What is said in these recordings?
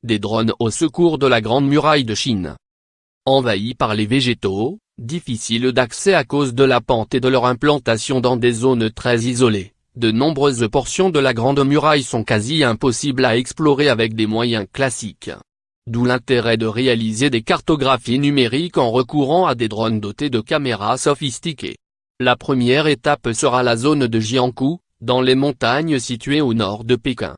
des drones au secours de la Grande Muraille de Chine. Envahis par les végétaux, difficiles d'accès à cause de la pente et de leur implantation dans des zones très isolées, de nombreuses portions de la Grande Muraille sont quasi impossibles à explorer avec des moyens classiques. D'où l'intérêt de réaliser des cartographies numériques en recourant à des drones dotés de caméras sophistiquées. La première étape sera la zone de Jiangkou, dans les montagnes situées au nord de Pékin.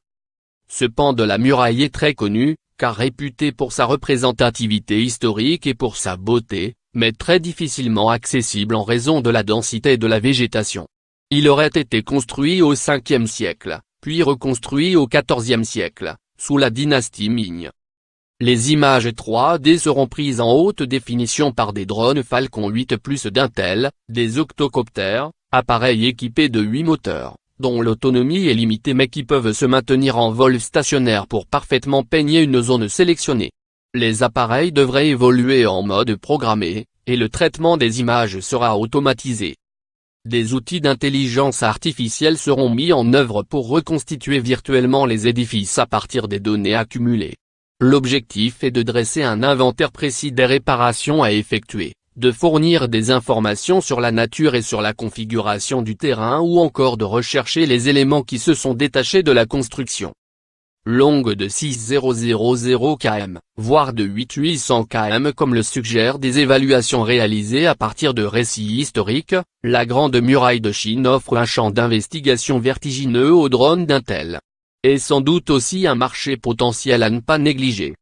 Ce pan de la muraille est très connu, car réputé pour sa représentativité historique et pour sa beauté, mais très difficilement accessible en raison de la densité de la végétation. Il aurait été construit au 5e siècle, puis reconstruit au 14e siècle, sous la dynastie Ming. Les images 3D seront prises en haute définition par des drones Falcon 8 Plus d'Intel, des octocoptères, appareils équipés de 8 moteurs, dont l'autonomie est limitée mais qui peuvent se maintenir en vol stationnaire pour parfaitement peigner une zone sélectionnée. Les appareils devraient évoluer en mode programmé, et le traitement des images sera automatisé. Des outils d'intelligence artificielle seront mis en œuvre pour reconstituer virtuellement les édifices à partir des données accumulées. L'objectif est de dresser un inventaire précis des réparations à effectuer, de fournir des informations sur la nature et sur la configuration du terrain ou encore de rechercher les éléments qui se sont détachés de la construction. Longue de 6000 km, voire de 8800 km comme le suggèrent des évaluations réalisées à partir de récits historiques, la Grande Muraille de Chine offre un champ d'investigation vertigineux aux drones d'Intel. Et sans doute aussi un marché potentiel à ne pas négliger.